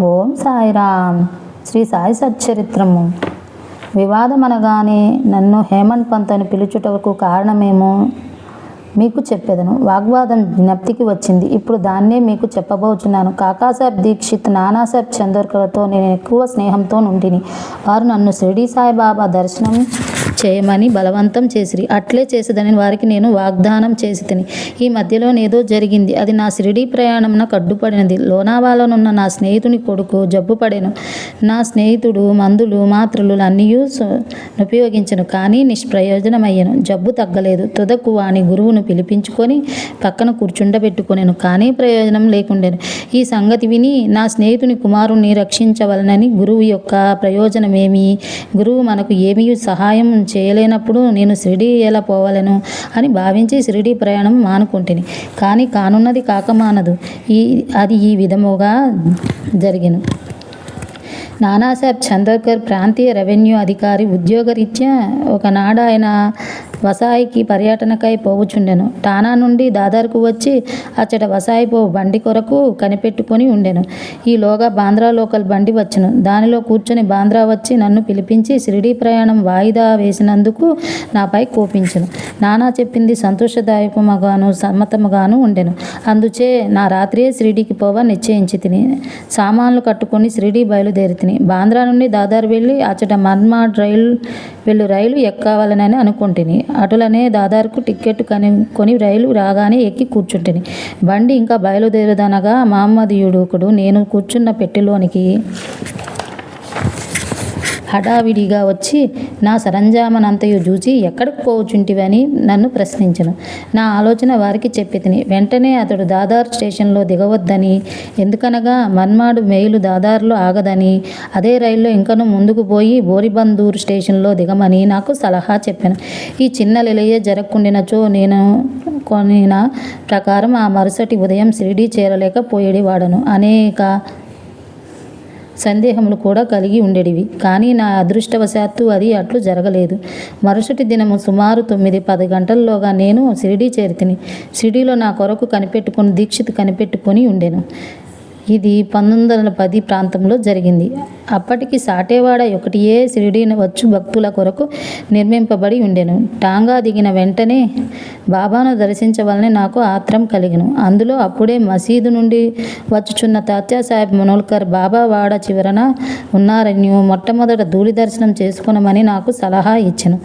ఓం సాయిరామ్. శ్రీ సాయి సచ్చరిత్రము. వివాదం అనగానే నన్ను హేమంత్ పంత్ అని పిలుచుటకు కారణమేమో మీకు చెప్పేదను. వాగ్వాదం జ్ఞప్తికి వచ్చింది. ఇప్పుడు దాన్నే మీకు చెప్పబోచున్నాను. కాకాసాహెబ్ దీక్షిత్, నానాసాహెబ్ చందోర్కర్లతో నేను ఎక్కువ స్నేహంతో నుండిని. వారు నన్ను షిరిడీ సాయిబాబా దర్శనం చేయమని బలవంతం చేసిరి. అట్లే చేసేదని వారికి నేను వాగ్దానం చేసి తిని. ఈ మధ్యలోనేదో జరిగింది. అది నా షిరిడీ ప్రయాణమునకు అడ్డుపడినది. లోనావాలానున్న నా స్నేహితుని కొడుకు జబ్బు పడెను. నా స్నేహితుడు మందులు మాత్రలు అన్నీ ఉపయోగించను, కానీ నిష్ప్రయోజనమయ్యను. జబ్బు తగ్గలేదు. తుదకు వాని గురువును పిలిపించుకొని పక్కన కూర్చుండబెట్టుకొనెను, కానీ ప్రయోజనం లేకుండెను. ఈ సంగతి విని నా స్నేహితుని కుమారుణ్ణి రక్షించవలనని గురువు యొక్క ప్రయోజనమేమి, గురువు మనకు ఏమీ సహాయం చేయలేనప్పుడు నేను షిరిడీ ఎలా పోవలను అని భావించి షిరిడీ ప్రయాణం మానుకుంటుని. కానీ కానున్నది కాకమానదు. అది ఈ విధముగా జరిగెను. నానాసాహెబ్ చందోర్కర్ ప్రాంతీయ రెవెన్యూ అధికారి ఉద్యోగరీత్యా ఒకనాడు ఆయన వసాయికి పర్యటనకై పోవుచుండెను. టానా నుండి దాదర్కు వచ్చి అచ్చట వసాయి పోవు బండి కొరకు కనిపెట్టుకొని ఉండెను. ఈలోగా బాంద్రా లోకల్ బండి వచ్చెను. దానిలో కూర్చొని బాంద్రా వచ్చి నన్ను పిలిపించి షిరిడీ ప్రయాణం వాయిదా వేసినందుకు నాపై కోపించెను. నానా చెప్పింది సంతోషదాయకముగాను సమ్మతముగాను ఉండెను. అందుచే నా రాత్రియే షిరిడీకి పోవ నిశ్చయించి తిని సామాన్లు కట్టుకొని షిరిడీ బయలుదేరి తిని. బాంద్రా నుండి దాదర్ వెళ్ళి అచ్చట మన్మాడ్ రైలు ఎక్కవాలనని అనుకుంటుని. అటులనే దాదార్కు టిక్కెట్ కొని రైలు రాగానే ఎక్కి కూర్చుంటిని. బండి ఇంకా బయలుదేరదనగా మహమ్మదీయుడుకుడు నేను కూర్చున్న పెట్టెలోనికి హడావిడిగా వచ్చి నా సరంజామనంతయు చూచి ఎక్కడికి పోవుచుంటివని నన్ను ప్రశ్నించెను. నా ఆలోచన వారికి చెప్పి తిని. వెంటనే అతడు దాదార్ స్టేషన్లో దిగవద్దని, ఎందుకనగా మన్మాడు మెయిలు దాదార్లో ఆగదని, అదే రైల్లో ఇంకను ముందుకు పోయి బోరిబందూర్ స్టేషన్లో దిగమని నాకు సలహా చెప్పాను. ఈ చిన్న లిలయే జరగకుండినచో నేను కొనిన ప్రకారం ఆ మరుసటి ఉదయం షిరిడీ చేరలేకపోయేవాడను. అనేక సందేహములు కూడా కలిగి ఉండేటివి. కానీ నా అదృష్టవశాత్తు అది అట్లు జరగలేదు. మరుసటి దినము సుమారు 9-10 గంటల్లోగా నేను షిరిడీ చేరితిని. షిరిడీలో నా కొరకు దీక్షిత్ కనిపెట్టుకొని ఉండెను. ఇది 1910 ప్రాంతంలో జరిగింది. అప్పటికి సాటేవాడ ఒకటియే షిరిడీని వచ్చు భక్తుల కొరకు నిర్మింపబడి ఉండెను. టాంగా దిగిన వెంటనే బాబాను దర్శించవలని నాకు ఆత్రం కలిగెను. అందులో అప్పుడే మసీదు నుండి వచ్చుచున్న తాత్యాసాహెబ్ మనోల్కర్ బాబా వాడ చివరన ఉన్నారని మొట్టమొదట ధూళి దర్శనం చేసుకునమని నాకు సలహా ఇచ్చెను.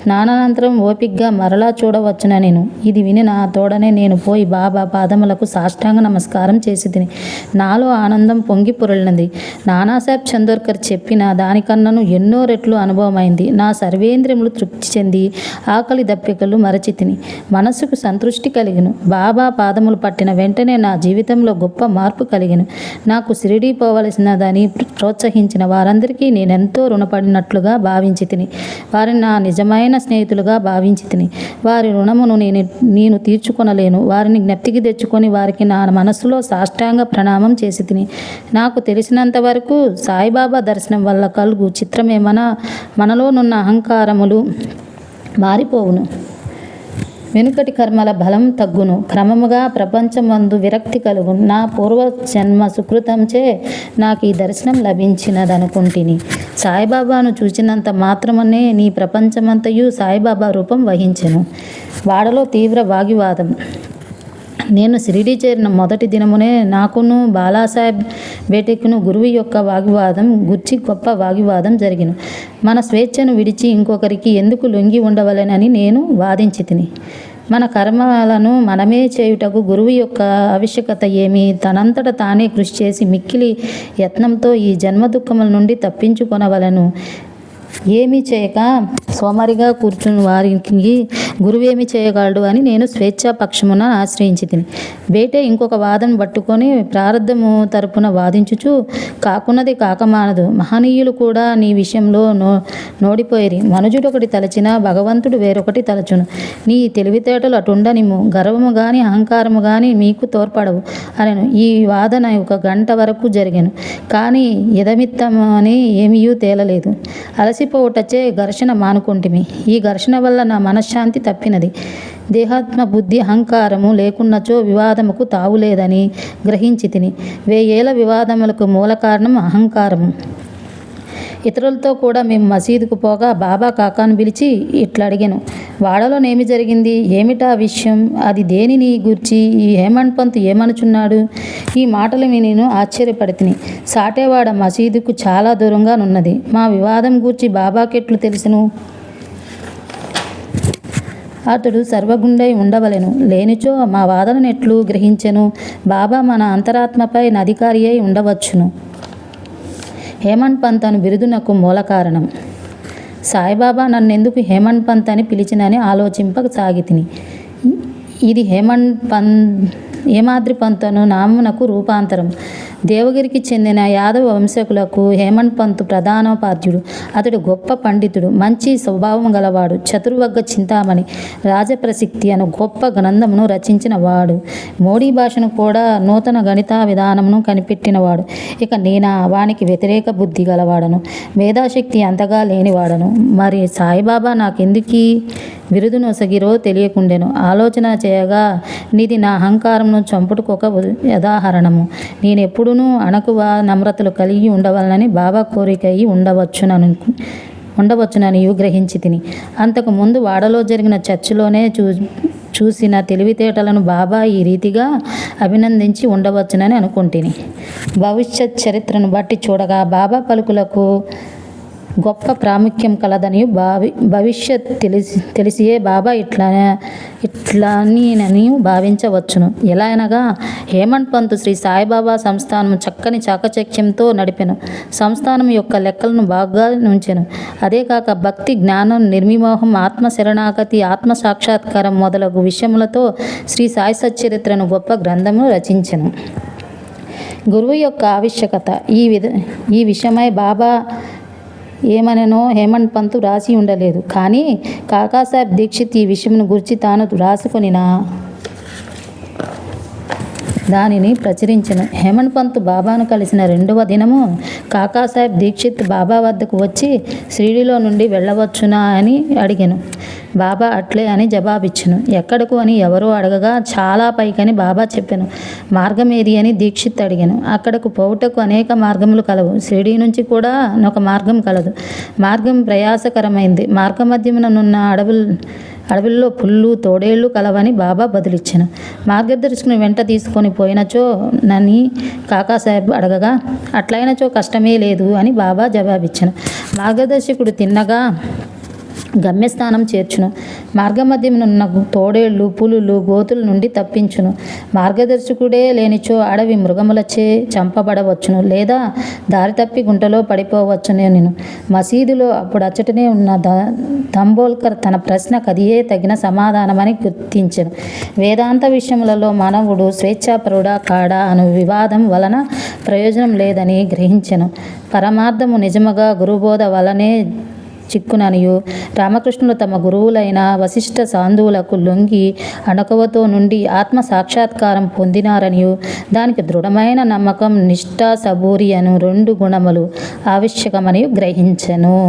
స్నానానంతరం ఓపిగ్గా మరలా చూడవచ్చునని ఇది విని నా తోడనే నేను పోయి బాబా పాదములకు సాష్టాంగ నమస్కారం చేసి తిని. నాలో ఆనందం పొంగి పొరలినది. నానాసాహెబ్ చందోర్కర్ చెప్పిన దానికన్నను ఎన్నో రెట్లు అనుభవమైంది. నా సర్వేంద్రియములు తృప్తి చెంది ఆకలి దప్పికలు మరచి తిని మనస్సుకు సంతృష్టి కలిగెను. బాబా పాదములు పట్టిన వెంటనే నా జీవితంలో గొప్ప మార్పు కలిగెను. నాకు షిరిడీ పోవలసినదని ప్రోత్సహించిన వారందరికీ నేనెంతో రుణపడినట్లుగా భావించి తిని. వారిని నా నిజమైన స్నేహితులుగా భావించి తిని. వారి రుణమును నేను తీర్చుకొనలేను. వారిని జ్ఞప్తికి తెచ్చుకొని వారికి నా మనస్సులో సాష్టాంగ ప్రణామం చేసి తిని. నాకు తెలిసినంత వరకు సాయిబాబా దర్శనం వల్ల కలుగు చిత్రమేమన మనలోనున్న అహంకారములు మారిపోవును. వెనుకటి కర్మల బలం తగ్గును. క్రమముగా ప్రపంచమందు విరక్తి కలుగును. నా పూర్వజన్మ సుకృతంచే నాకు ఈ దర్శనం లభించినదనుకుంటుని. సాయిబాబాను చూచినంత మాత్రమనే నీ ప్రపంచమంతయు సాయిబాబా రూపం వహించెను. వాడలో తీవ్ర వాగ్వివాదం. నేను షిరిడీ చేరిన మొదటి దినమునే నాకును బాలాసాహెబ్ బేటెకును గురువు యొక్క వాగ్వివాదం గుర్చి గొప్ప వాగ్వివాదం జరిగిన. మన స్వేచ్ఛను విడిచి ఇంకొకరికి ఎందుకు లొంగి ఉండవలెనని నేను వాదించి తిని. మన కర్మలను మనమే చేయుటకు గురువు యొక్క ఆవశ్యకత ఏమి? తనంతట తానే కృషి చేసి మిక్కిలి యత్నంతో ఈ జన్మ దుఃఖముల నుండి తప్పించుకొనవలను. ఏమీ చేయక సోమరిగా కూర్చుని వారికి గురువేమి చేయగలడు అని నేను స్వేచ్ఛాపక్షమున ఆశ్రయించి తిని. బేటే ఇంకొక వాదన పట్టుకొని ప్రారంధము తరపున వాదించుచు కాకున్నది కాకమానదు. మహనీయులు కూడా నీ విషయంలో నోడిపోయిరి. మనుజుడు ఒకటి తలచిన భగవంతుడు వేరొకటి తలచును. నీ తెలివితేటలు అటుండనిము. గర్వము గాని అహంకారము గాని మీకు తోడ్పడవు అనెను. ఈ వాదన 1 గంట వరకు జరిగాను. కానీ యథమిత్తమని ఏమీ తేలలేదు. అలసి కలిసిపోవుటచే ఘర్షణ మానుకొంటిమి. ఈ ఘర్షణ వల్ల నా మనశ్శాంతి తప్పినది. దేహాత్మ బుద్ధి అహంకారము లేకున్నచో వివాదముకు తావులేదని గ్రహించి తిని. 1000 ఏళ్ల వివాదములకు మూల కారణం అహంకారము. ఇతరులతో కూడా మేము మసీదుకు పోగా బాబా కాకాను పిలిచి ఇట్లా అడిగాను, వాడలోనేమి జరిగింది, ఏమిటా విషయం, అది దేనిని గూర్చి, ఈ హేమంత్ పంత్ ఏమనుచున్నాడు? ఈ మాటలు నేను ఆశ్చర్యపడితిని. సాటేవాడ మసీదుకు చాలా దూరంగా నున్నది. మా వివాదం గూర్చి బాబాకెట్లు తెలుసును? అతడు సర్వగుండై ఉండవలెను, లేనిచో మా వాదనను ఎట్లు గ్రహించెను? బాబా మన అంతరాత్మపై అధికారి అయి ఉండవచ్చును. హేమంత్ పంత్ అను బిరుదునకు మూల కారణం. సాయిబాబా నన్నెందుకు హేమంత్ పంత్ అని పిలిచినని ఆలోచింపసాగితిని. ఇది హేమాద్రి పంత్ అను నామమునకు రూపాంతరం. దేవగిరికి చెందిన యాదవ వంశకులకు హేమంత్ పంత్ ప్రధానోపాధ్యుడు. అతడు గొప్ప పండితుడు, మంచి స్వభావం గలవాడు, చతుర్వర్గ చింతామణి రాజప్రసిక్తి అను గొప్ప గ్రంథమును రచించిన వాడు. మోడీ భాషను కూడా నూతన గణిత విధానమును కనిపెట్టినవాడు. ఇక నేనా వానికి వ్యతిరేక బుద్ధి గలవాడను, మేధాశక్తి అంతగా లేనివాడను. మరి సాయిబాబా నాకెందుకీ బిరుదు నొసగిరో తెలియకుండెను. ఆలోచన చేయగా నీది నా అహంకారమును చంపుటకొక ఉదాహరణము. నేనెప్పుడునూ అణకువ నమ్రతలు కలిగి ఉండవలనని బాబా కోరిక అయి ఉండవచ్చునని గ్రహించి తిని. అంతకు ముందు వాడలో జరిగిన చర్చిలోనే చూసిన తెలివితేటలను బాబా ఈ రీతిగా అభినందించి ఉండవచ్చునని అనుకుంటుని. భవిష్యత్ చరిత్రను బట్టి చూడగా బాబా పలుకులకు గొప్ప ప్రాముఖ్యం కలదని భవిష్యత్ తెలిసియే బాబా ఇట్లని భావించవచ్చును. ఎలా అనగా హేమంత్ పంత్ శ్రీ సాయిబాబా సంస్థానం చక్కని చాకచక్యంతో నడిపెను. సంస్థానం యొక్క లెక్కలను బాగా ఉంచెను. అదే కాక భక్తి, జ్ఞానం, నిర్విమోహం, ఆత్మ శరణాగతి, ఆత్మ సాక్షాత్కారం మొదలగు విషయములతో శ్రీ సాయి సచ్చరిత్రను గొప్ప గ్రంథమును రచించెను. గురువు యొక్క ఆవశ్యకత ఈ విషయమై బాబా ఏమననో హేమంత్ పంత్ రాసి ఉండలేదు. కానీ కాకాసాహెబ్ దీక్షిత్ ఈ విషయమును గురించి తాను రాసుకొనిన దానిని ప్రచురించెను. హేమంత్ పంత్ బాబాను కలిసిన 2వ దినము కాకాసాహెబ్ దీక్షిత్ బాబా వద్దకు వచ్చి షిరిడీలో నుండి వెళ్ళవచ్చునా అని అడిగాను. బాబా అట్లే అని జవాబిచ్చెను. ఎక్కడకు అని ఎవరో అడగగా చాలా పైకని బాబా చెప్పాను. మార్గం ఏది అని దీక్షిత్ అడిగాను. అక్కడకు పోవుటకు అనేక మార్గములు కలవు. షిరిడీ నుంచి కూడా ఒక మార్గం కలదు. మార్గం ప్రయాసకరమైంది. మార్గ మధ్యముననున్న అడవుల్లో పుల్లు, తోడేళ్లు కలవని బాబా బదులిచ్చాను. మార్గదర్శకుని వెంట తీసుకొని పోయినచో నని కాకాసాహెబ్ అడగగా అట్లయినచో కష్టమే లేదు అని బాబా జవాబిచ్చాను. మార్గదర్శకుడు తిన్నగా గమ్యస్థానం చేర్చును. మార్గమధ్యమునున్న తోడేళ్లు, పులులు, గోతుల నుండి తప్పించును. మార్గదర్శకుడే లేనిచో అడవి మృగములచే చంపబడవచ్చును, లేదా దారి తప్పి గుంటలో పడిపోవచ్చును. మసీదులో అప్పుడు అచ్చటనే ఉన్న దంబోల్కర్ తన ప్రశ్నకు అదియే తగిన సమాధానమని గుర్తించెను. వేదాంత విషయములలో మానవుడు స్వేచ్ఛాపరుడా కాడా అను వివాదం వలన ప్రయోజనం లేదని గ్రహించెను. పరమార్థము నిజముగా గురుబోధ వలనే చిక్కుననియు, రామకృష్ణులు తమ గురువులైన వశిష్ఠ సాంధువులకు లొంగి అణకువతో నుండి ఆత్మ సాక్షాత్కారం పొందినారనియు, దానికి దృఢమైన నమ్మకం, నిష్ఠ, సబూరి అను 2 గుణములు ఆవశ్యకమని గ్రహించెను.